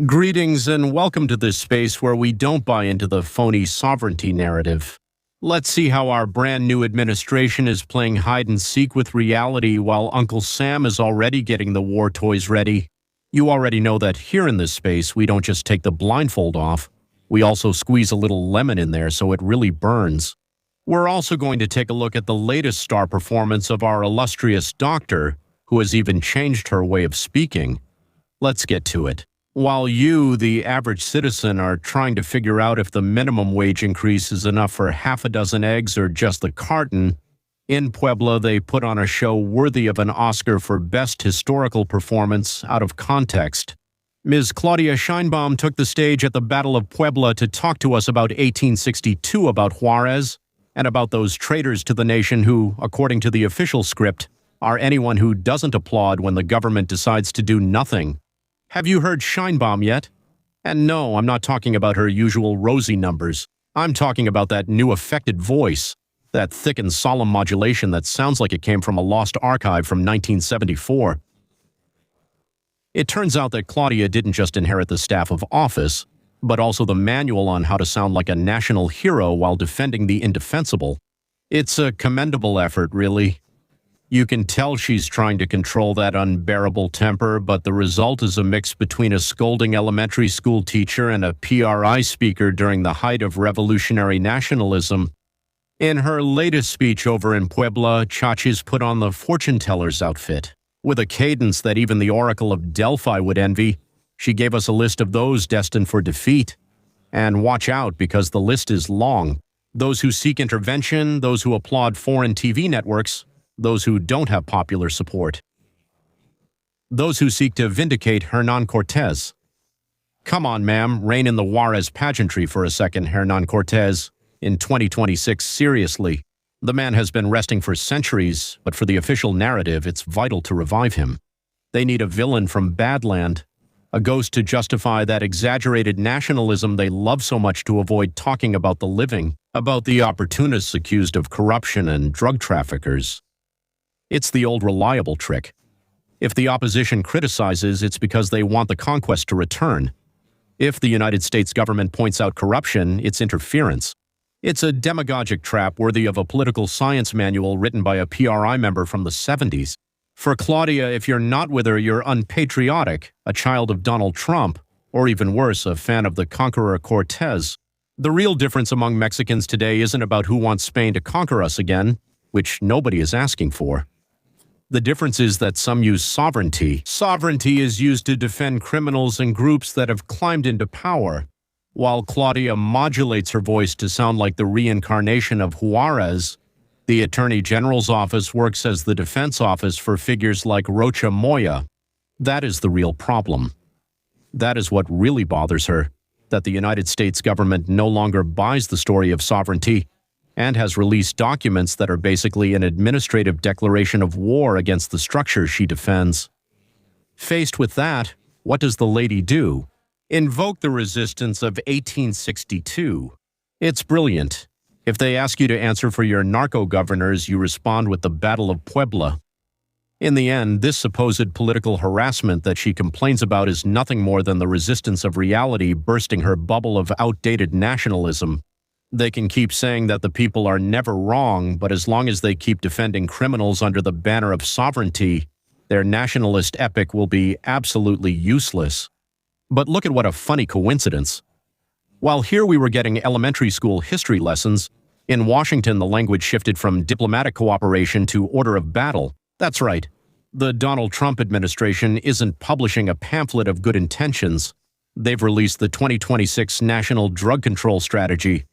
Greetings and welcome to this space where we don't buy into the phony sovereignty narrative. Let's see how our brand new administration is playing hide and seek with reality while Uncle Sam is already getting the war toys ready. You already know that here in this space we don't just take the blindfold off, we also squeeze a little lemon in there so it really burns. We're also going to take a look at the latest star performance of our illustrious doctor, who has even changed her way of speaking. Let's get to it. While you, the average citizen, are trying to figure out if the minimum wage increase is enough for half a dozen eggs or just the carton, in Puebla they put on a show worthy of an Oscar for Best Historical Performance out of context. Ms. Claudia Sheinbaum took the stage at the Battle of Puebla to talk to us about 1862, about Juarez, and about those traitors to the nation who, according to the official script, are anyone who doesn't applaud when the government decides to do nothing. Have you heard Sheinbaum yet? And no, I'm not talking about her usual rosy numbers. I'm talking about that new affected voice, that thick and solemn modulation that sounds like it came from a lost archive from 1974. It turns out that Claudia didn't just inherit the staff of office, but also the manual on how to sound like a national hero while defending the indefensible. It's a commendable effort, really. You can tell she's trying to control that unbearable temper, but the result is a mix between a scolding elementary school teacher and a PRI speaker during the height of revolutionary nationalism. In her latest speech over in Puebla, Chachi's put on the fortune-teller's outfit. With a cadence that even the Oracle of Delphi would envy, she gave us a list of those destined for defeat. And watch out, because the list is long. Those who seek intervention, those who applaud foreign TV networks, those who don't have popular support. Those who seek to vindicate Hernan Cortez. Come on, ma'am, rein in the Juarez pageantry for a second, Hernan Cortez. In 2026, seriously. The man has been resting for centuries, but for the official narrative, it's vital to revive him. They need a villain from Badland, a ghost to justify that exaggerated nationalism they love so much to avoid talking about the living, about the opportunists accused of corruption and drug traffickers. It's the old reliable trick. If the opposition criticizes, it's because they want the conquest to return. If the United States government points out corruption, it's interference. It's a demagogic trap worthy of a political science manual written by a PRI member from the 70s. For Claudia, if you're not with her, you're unpatriotic, a child of Donald Trump, or even worse, a fan of the conqueror Cortez. The real difference among Mexicans today isn't about who wants Spain to conquer us again, which nobody is asking for. The difference is that some use sovereignty. Sovereignty is used to defend criminals and groups that have climbed into power, while Claudia modulates her voice to sound like the reincarnation of Juarez. The Attorney General's office works as the defense office for figures like Rocha Moya. That is the real problem. That is what really bothers her, that the United States government no longer buys the story of sovereignty and has released documents that are basically an administrative declaration of war against the structure she defends. Faced with that, what does the lady do? Invoke the resistance of 1862. It's brilliant. If they ask you to answer for your narco-governors, you respond with the Battle of Puebla. In the end, this supposed political harassment that she complains about is nothing more than the resistance of reality bursting her bubble of outdated nationalism. They can keep saying that the people are never wrong, but as long as they keep defending criminals under the banner of sovereignty, their nationalist epic will be absolutely useless. But look at what a funny coincidence. While here we were getting elementary school history lessons, in Washington the language shifted from diplomatic cooperation to order of battle. That's right. The Donald Trump administration isn't publishing a pamphlet of good intentions. They've released the 2026 National Drug Control Strategy.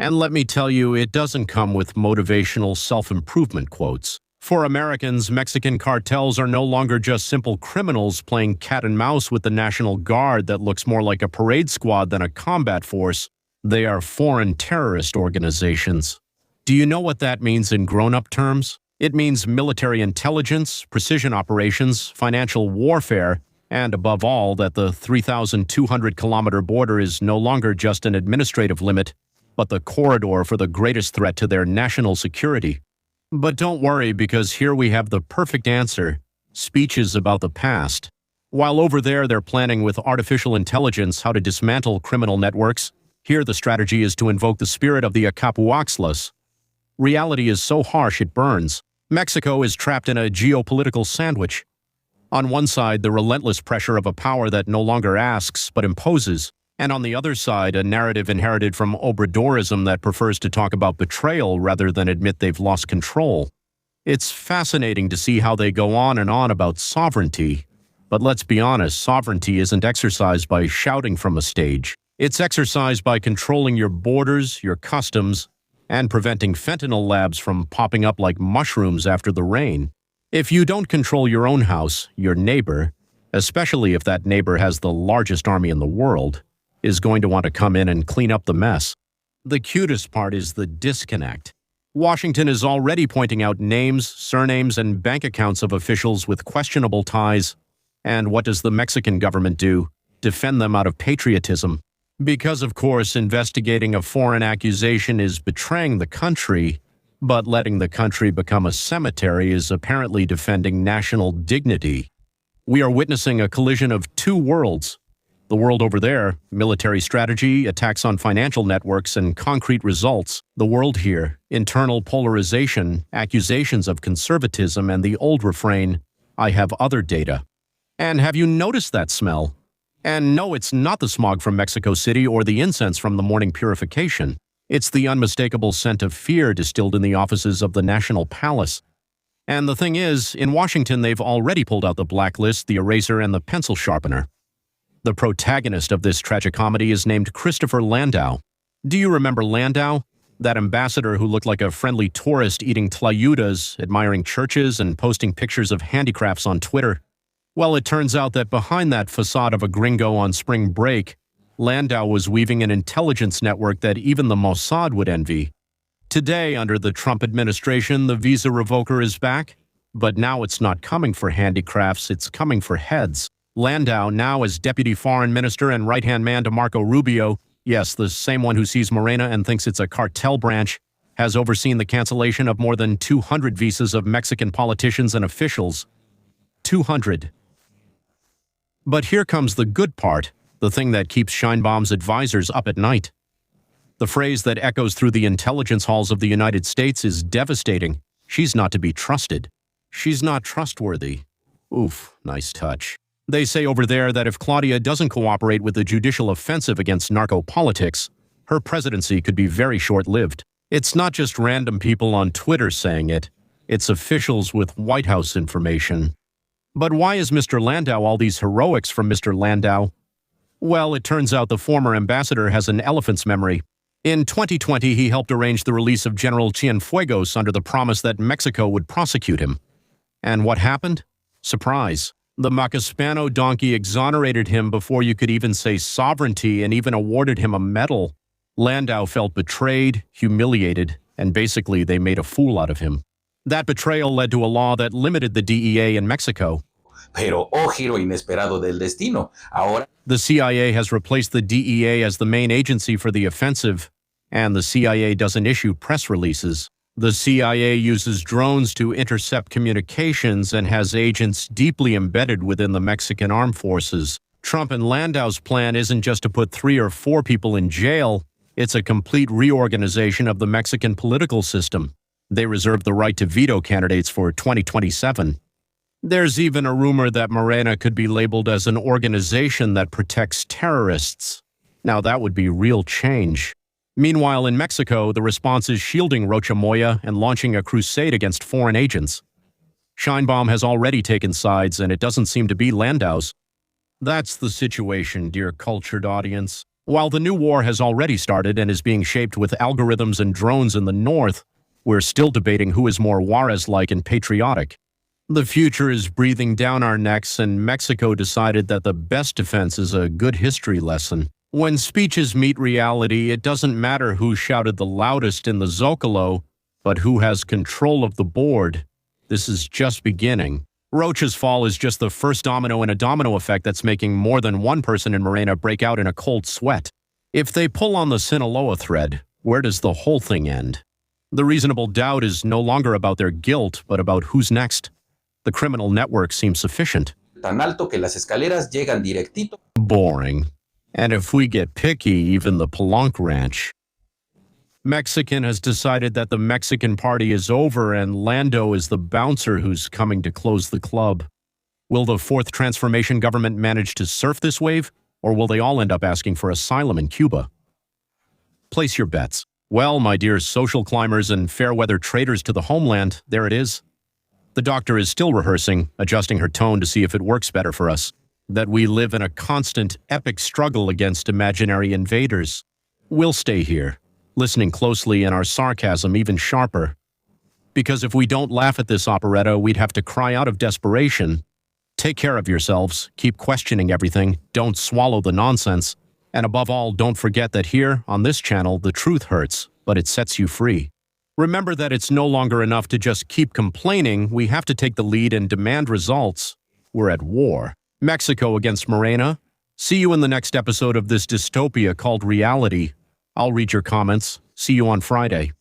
And let me tell you, it doesn't come with motivational self-improvement quotes. For Americans, Mexican cartels are no longer just simple criminals playing cat and mouse with the National Guard that looks more like a parade squad than a combat force. They are foreign terrorist organizations. Do you know what that means in grown-up terms? It means military intelligence, precision operations, financial warfare, and above all, that the 3,200-kilometer border is no longer just an administrative limit, but the corridor for the greatest threat to their national security. But don't worry, because here we have the perfect answer: speeches about the past. While over there they're planning with artificial intelligence how to dismantle criminal networks, here the strategy is to invoke the spirit of the Acapuaxlas. Reality is so harsh it burns. Mexico is trapped in a geopolitical sandwich. On one side, the relentless pressure of a power that no longer asks but imposes, and on the other side, a narrative inherited from Obradorism that prefers to talk about betrayal rather than admit they've lost control. It's fascinating to see how they go on and on about sovereignty. But let's be honest, sovereignty isn't exercised by shouting from a stage. It's exercised by controlling your borders, your customs, and preventing fentanyl labs from popping up like mushrooms after the rain. If you don't control your own house, your neighbor, especially if that neighbor has the largest army in the world, is going to want to come in and clean up the mess. The cutest part is the disconnect. Washington is already pointing out names, surnames, and bank accounts of officials with questionable ties. And what does the Mexican government do? Defend them out of patriotism. Because, of course, investigating a foreign accusation is betraying the country, but letting the country become a cemetery is apparently defending national dignity. We are witnessing a collision of two worlds. The world over there, military strategy, attacks on financial networks, and concrete results. The world here, internal polarization, accusations of conservatism, and the old refrain, I have other data. And have you noticed that smell? And no, it's not the smog from Mexico City or the incense from the morning purification. It's the unmistakable scent of fear distilled in the offices of the National Palace. And the thing is, in Washington they've already pulled out the blacklist, the eraser, and the pencil sharpener. The protagonist of this tragicomedy is named Christopher Landau. Do you remember Landau? That ambassador who looked like a friendly tourist eating tlayudas, admiring churches, and posting pictures of handicrafts on Twitter? Well, it turns out that behind that facade of a gringo on spring break, Landau was weaving an intelligence network that even the Mossad would envy. Today, under the Trump administration, the visa revoker is back, but now it's not coming for handicrafts, it's coming for heads. Landau, now as deputy foreign minister and right-hand man to Marco Rubio, yes, the same one who sees Morena and thinks it's a cartel branch, has overseen the cancellation of more than 200 visas of Mexican politicians and officials. 200. But here comes the good part, the thing that keeps Sheinbaum's advisors up at night. The phrase that echoes through the intelligence halls of the United States is devastating. She's not to be trusted. She's not trustworthy. Oof, nice touch. They say over there that if Claudia doesn't cooperate with the judicial offensive against narco-politics, her presidency could be very short-lived. It's not just random people on Twitter saying it. It's officials with White House information. But why is Mr. Landau all these heroics from Mr. Landau? Well, it turns out the former ambassador has an elephant's memory. In 2020, he helped arrange the release of General Cienfuegos under the promise that Mexico would prosecute him. And what happened? Surprise. The Macaspano donkey exonerated him before you could even say sovereignty and even awarded him a medal. Landau felt betrayed, humiliated, and basically they made a fool out of him. That betrayal led to a law that limited the DEA in Mexico. Pero, oh giro inesperado del destino. Ahora, the CIA has replaced the DEA as the main agency for the offensive, and the CIA doesn't issue press releases. The CIA uses drones to intercept communications and has agents deeply embedded within the Mexican armed forces. Trump and Landau's plan isn't just to put 3 or 4 people in jail, it's a complete reorganization of the Mexican political system. They reserve the right to veto candidates for 2027. There's even a rumor that Morena could be labeled as an organization that protects terrorists. Now that would be real change. Meanwhile, in Mexico, the response is shielding Rocha Moya and launching a crusade against foreign agents. Sheinbaum has already taken sides, and it doesn't seem to be Landau's. That's the situation, dear cultured audience. While the new war has already started and is being shaped with algorithms and drones in the north, we're still debating who is more Juarez-like and patriotic. The future is breathing down our necks, and Mexico decided that the best defense is a good history lesson. When speeches meet reality, it doesn't matter who shouted the loudest in the Zocalo, but who has control of the board. This is just beginning. Rocha's fall is just the first domino in a domino effect that's making more than one person in Morena break out in a cold sweat. If they pull on the Sinaloa thread, where does the whole thing end? The reasonable doubt is no longer about their guilt, but about who's next. The criminal network seems sufficient. tan alto que las escaleras llegan directito. Boring. And if we get picky, even the Palenque Ranch. Mexican has decided that the Mexican party is over and Lando is the bouncer who's coming to close the club. Will the Fourth Transformation government manage to surf this wave, or will they all end up asking for asylum in Cuba? Place your bets. Well, my dear social climbers and fair-weather traders to the homeland, there it is. The doctor is still rehearsing, adjusting her tone to see if it works better for us. That we live in a constant, epic struggle against imaginary invaders. We'll stay here, listening closely and our sarcasm even sharper. Because if we don't laugh at this operetta, we'd have to cry out of desperation. Take care of yourselves, keep questioning everything, don't swallow the nonsense, and above all, don't forget that here, on this channel, the truth hurts, but it sets you free. Remember that it's no longer enough to just keep complaining, we have to take the lead and demand results. We're at war. Mexico against Morena. See you in the next episode of this dystopia called Reality. I'll read your comments. See you on Friday.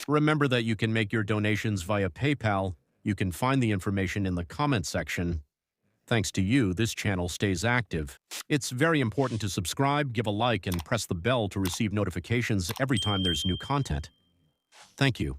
Remember that you can make your donations via PayPal. You can find the information in the comment section. Thanks to you, this channel stays active. It's very important to subscribe, give a like, and press the bell to receive notifications every time there's new content. Thank you.